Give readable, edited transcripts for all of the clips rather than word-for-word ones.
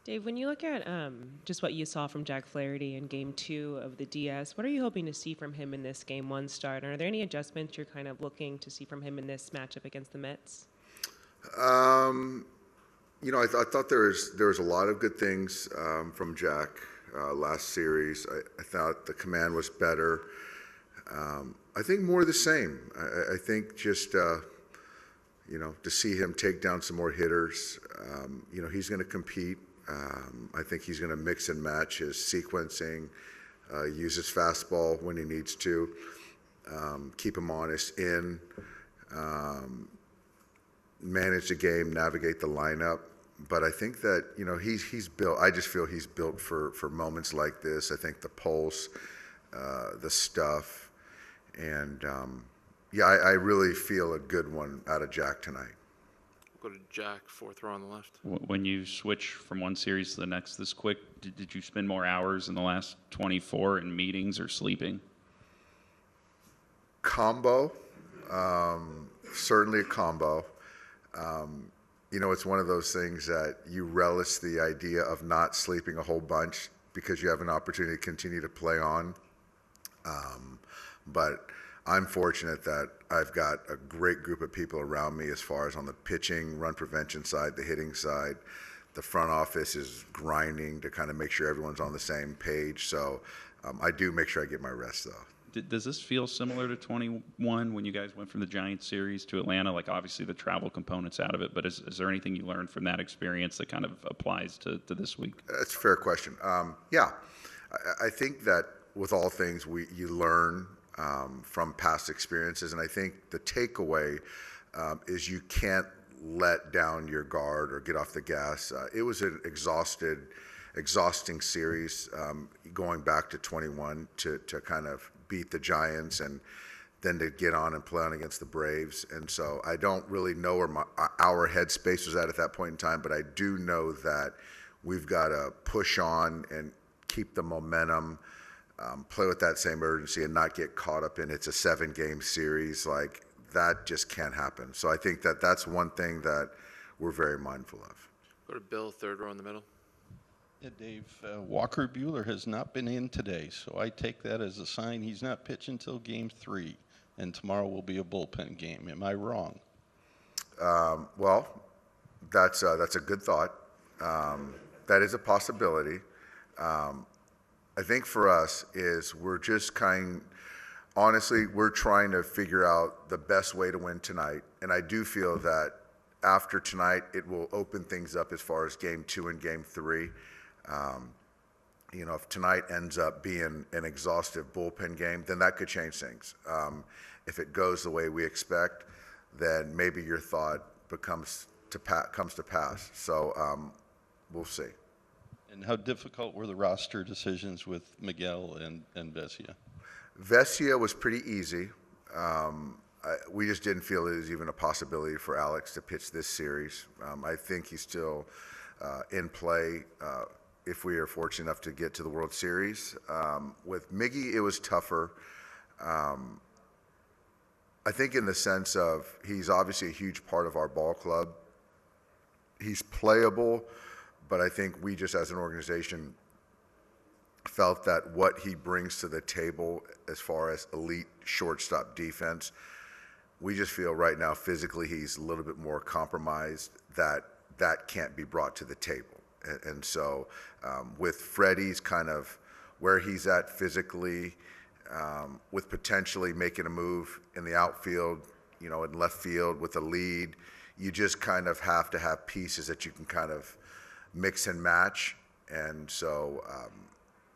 Dave, when you look at just what you saw from Jack Flaherty in Game 2 of the DS, what are you hoping to see from him in this Game 1 start? And are there any adjustments you're kind of looking to see from him in this matchup against the Mets? Um, I thought there was a lot of good things from Jack last series. I thought the command was better. I think more of the same. I think just to see him take down some more hitters. He's going to compete. I think he's going to mix and match his sequencing, use his fastball when he needs to, keep him honest manage the game, navigate the lineup. But I think that he's built. I just feel he's built for moments like this. I think the pulse, the stuff, and I really feel a good one out of Jack tonight. Go to Jack, fourth row on the left. When you switch from one series to the next this quick, did you spend more hours in the last 24 in meetings or sleeping? Combo, certainly a combo. It's one of those things that you relish the idea of not sleeping a whole bunch because you have an opportunity to continue to play on. But I'm fortunate that I've got a great group of people around me as far as on the pitching, run prevention side, the hitting side. The front office is grinding to kind of make sure everyone's on the same page. So I do make sure I get my rest, though. Does this feel similar to 21 when you guys went from the Giants series to Atlanta? Like, obviously, the travel component's out of it, but is there anything you learned from that experience that kind of applies to this week? That's a fair question. I think that with all things, you learn from past experiences, and I think the takeaway is you can't let down your guard or get off the gas. It was an exhausting series going back to 21 to kind of beat the Giants and then to get on and play on against the Braves. And so I don't really know where our headspace was at that point in time, but I do know that we've got to push on and keep the momentum, play with that same urgency and not get caught up in it's a 7-game series. Like, that just can't happen. So I think that that's one thing that we're very mindful of. Go to Bill, third row in the middle. Yeah, Dave, Walker Buehler has not been in today, so I take that as a sign he's not pitching until Game 3, and tomorrow will be a bullpen game. Am I wrong? Well, that's a good thought. That is a possibility. I think for us is we're just honestly, we're trying to figure out the best way to win tonight. And I do feel that after tonight, it will open things up as far as Game 2 and Game 3. If tonight ends up being an exhaustive bullpen game, then that could change things. If it goes the way we expect, then maybe your thought comes to pass. So we'll see. And how difficult were the roster decisions with Miguel and Vesia? Vesia was pretty easy. We just didn't feel it was even a possibility for Alex to pitch this series. I think he's still in play if we are fortunate enough to get to the World Series. With Miggy, it was tougher. I think in the sense of he's obviously a huge part of our ball club. He's playable, but I think we just as an organization felt that what he brings to the table as far as elite shortstop defense, we just feel right now physically he's a little bit more compromised, that can't be brought to the table. And so with Freddie's kind of where he's at physically, with potentially making a move in the outfield, in left field with a lead, you just kind of have to have pieces that you can kind of mix and match. And so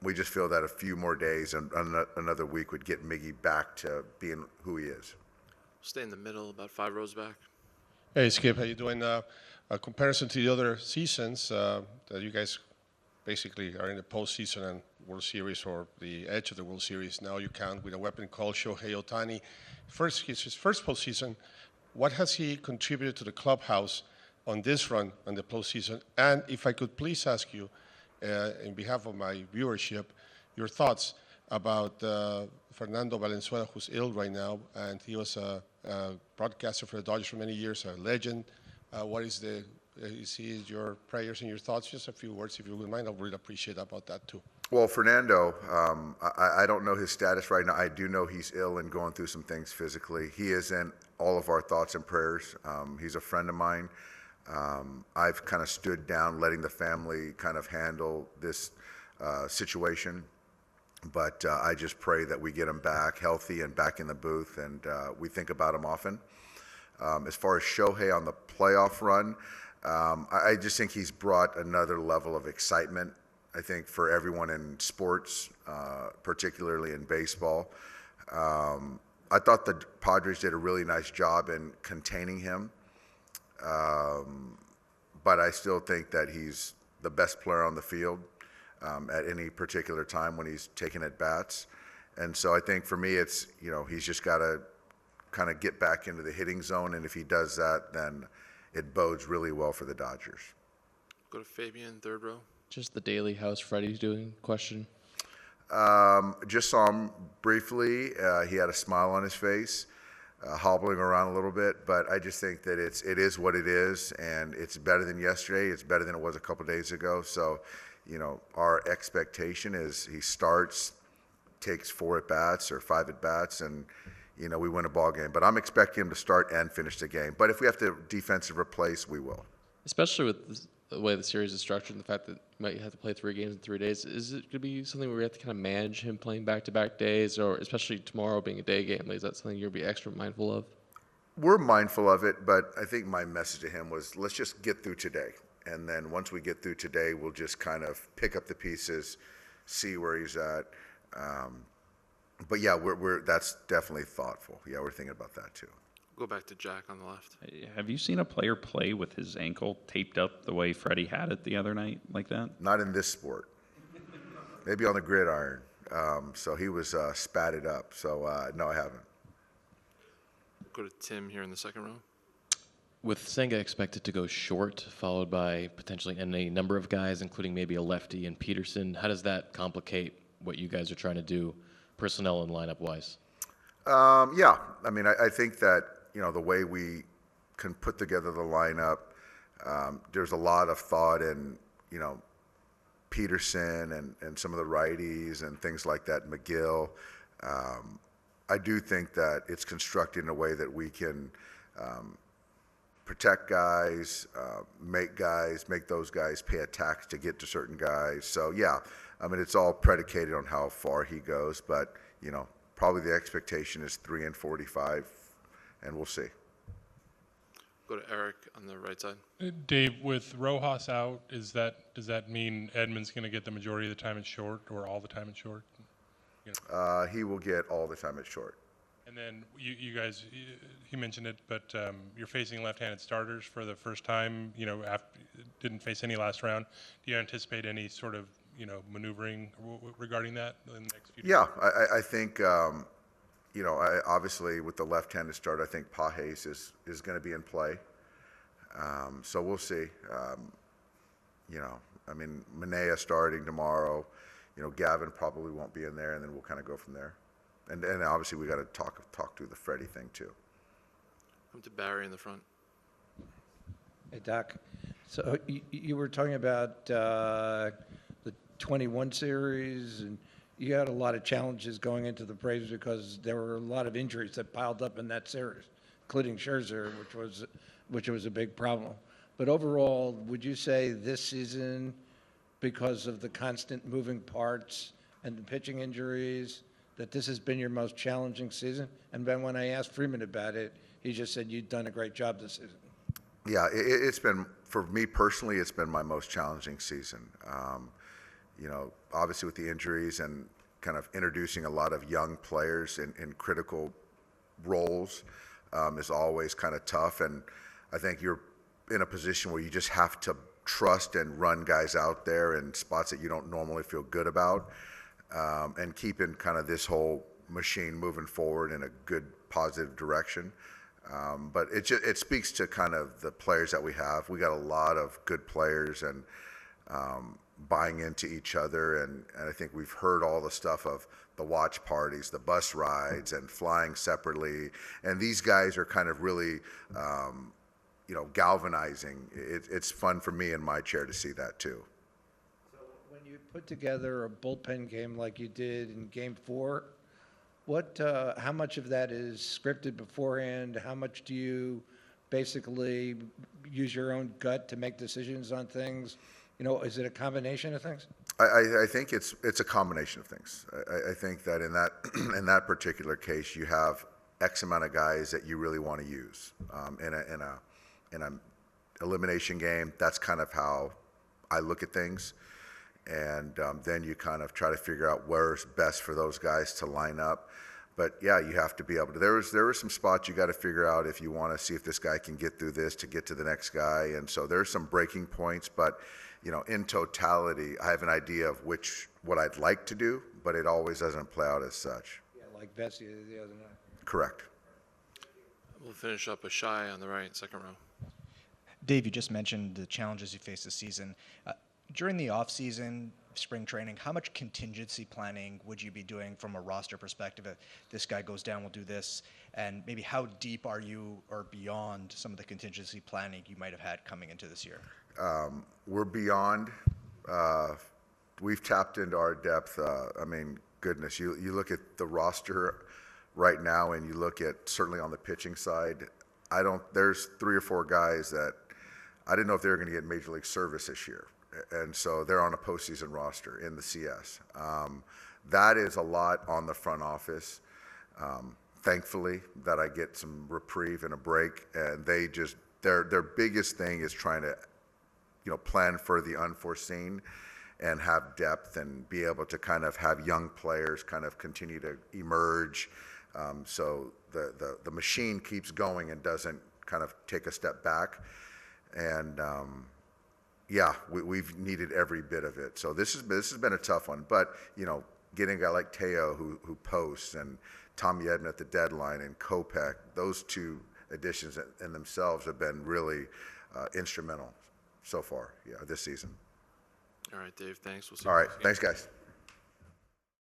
we just feel that a few more days and another week would get Miggy back to being who he is. Stay in the middle, about 5 rows back. Hey, Skip, how you doing? A comparison to the other seasons that you guys basically are in the postseason and World Series or the edge of the World Series. Now you count with a weapon called Shohei Otani. His first postseason. What has he contributed to the clubhouse on this run on the postseason? And if I could please ask you, in behalf of my viewership, your thoughts about Fernando Valenzuela, who's ill right now, and he was a broadcaster for the Dodgers for many years, a legend. What is the he sees your prayers and your thoughts. Just a few words, if you would mind. I'll really appreciate about that too. Well, Fernando, I don't know his status right now. I do know he's ill and going through some things physically. He is in all of our thoughts and prayers. He's a friend of mine. I've kind of stood down, letting the family kind of handle this situation. But I just pray that we get him back healthy and back in the booth, and we think about him often. As far as Shohei on the playoff run, I just think he's brought another level of excitement, I think, for everyone in sports, particularly in baseball. I thought the Padres did a really nice job in containing him, but I still think that he's the best player on the field at any particular time when he's taking at bats. And so I think for me, it's, he's just got to kind of get back into the hitting zone, and if he does that, then it bodes really well for the Dodgers. Go to Fabian, third row. Just the daily how's Freddie's doing question. Just saw him briefly. He had a smile on his face, hobbling around a little bit, but I just think that it is what it is, and it's better than yesterday. It's better than it was a couple days ago. So, our expectation is he starts, takes 4 at-bats or 5 at-bats, and we win a ball game. But I'm expecting him to start and finish the game. But if we have to defensive replace, we will. Especially with the way the series is structured and the fact that you might have to play 3 games in 3 days, is it going to be something where we have to kind of manage him playing back-to-back days, or especially tomorrow being a day game? Is that something you're going to be extra mindful of? We're mindful of it, but I think my message to him was, let's just get through today. And then once we get through today, we'll just kind of pick up the pieces, see where he's at. But yeah, that's definitely thoughtful. Yeah, we're thinking about that too. Go back to Jack on the left. Have you seen a player play with his ankle taped up the way Freddie had it the other night like that? Not in this sport. Maybe on the gridiron. So he was spatted up. So no, I haven't. Go to Tim here in the second row. With Senga expected to go short, followed by potentially any number of guys, including maybe a lefty and Peterson, how does that complicate what you guys are trying to do personnel and lineup-wise? Yeah. I mean, I think that, the way we can put together the lineup, there's a lot of thought in, Peterson and some of the righties and things like that, McGill. I do think that it's constructed in a way that we can protect guys, make those guys pay a tax to get to certain guys. So, yeah, I mean, it's all predicated on how far he goes, but, probably the expectation is 3 and 45, and we'll see. Go to Eric on the right side. Dave, with Rojas out, does that mean Edman's going to get the majority of the time at short, or all the time at short? He will get all the time at short. And then you guys, he mentioned it, but you're facing left-handed starters for the first time. Didn't face any last round. Do you anticipate any sort of maneuvering regarding that in the next few days? Yeah, I think obviously with the left-handed start, I think Pages is going to be in play. So we'll see. I mean, Manea starting tomorrow. Gavin probably won't be in there, and then we'll kind of go from there. And obviously we got to talk through the Freddie thing too. Come to Barry in the front. Hey, Doc. So you were talking about the 21 series, and you had a lot of challenges going into the Braves because there were a lot of injuries that piled up in that series, including Scherzer, which was a big problem. But overall, would you say this season, because of the constant moving parts and the pitching injuries, that this has been your most challenging season? And then when I asked Freeman about it, he just said you've done a great job this season. Yeah, it's been, for me personally, it's been my most challenging season. Obviously with the injuries and kind of introducing a lot of young players in critical roles is always kind of tough. And I think you're in a position where you just have to trust and run guys out there in spots that you don't normally feel good about, and keeping kind of this whole machine moving forward in a good, positive direction. But it speaks to kind of the players that we have. We got a lot of good players and buying into each other, and I think we've heard all the stuff of the watch parties, the bus rides, and flying separately. And these guys are kind of really galvanizing. It's fun for me in my chair to see that too. So when you put together a bullpen game like you did in Game 4, how much of that is scripted beforehand? How much do you basically use your own gut to make decisions on things? Is it a combination of things? I think it's a combination of things. I think that in that particular case, you have X amount of guys that you really want to use in an elimination game. That's kind of how I look at things, and then you kind of try to figure out where's best for those guys to line up. But yeah, you have to be able to. There were some spots you got to figure out if you want to see if this guy can get through this to get to the next guy, and so there's some breaking points. But in totality, I have an idea of what I'd like to do, but it always doesn't play out as such. Yeah, like Betsy the other night. Correct. We'll finish up with Shai on the right, second row. Dave, you just mentioned the challenges you face this season. During the off-season, spring training, how much contingency planning would you be doing from a roster perspective? If this guy goes down, we'll do this. And maybe how deep are you or beyond some of the contingency planning you might have had coming into this year? We're beyond. We've tapped into our depth. Goodness, you look at the roster right now and you look at certainly on the pitching side, there's 3 or 4 guys that I didn't know if they were going to get Major League service this year. And so they're on a postseason roster in the CS. That is a lot on the front office. Thankfully, that I get some reprieve and a break, and their biggest thing is trying to, plan for the unforeseen and have depth and be able to kind of have young players kind of continue to emerge, so the machine keeps going and doesn't kind of take a step back. And yeah, we've needed every bit of it. So this has been a tough one. But getting a guy like Teo who posts, and Tommy Edman at the deadline, and Kopech, those 2 additions in themselves have been really instrumental so far. Yeah, this season. All right, Dave. Thanks. We'll see All you right, next game. thanks, guys.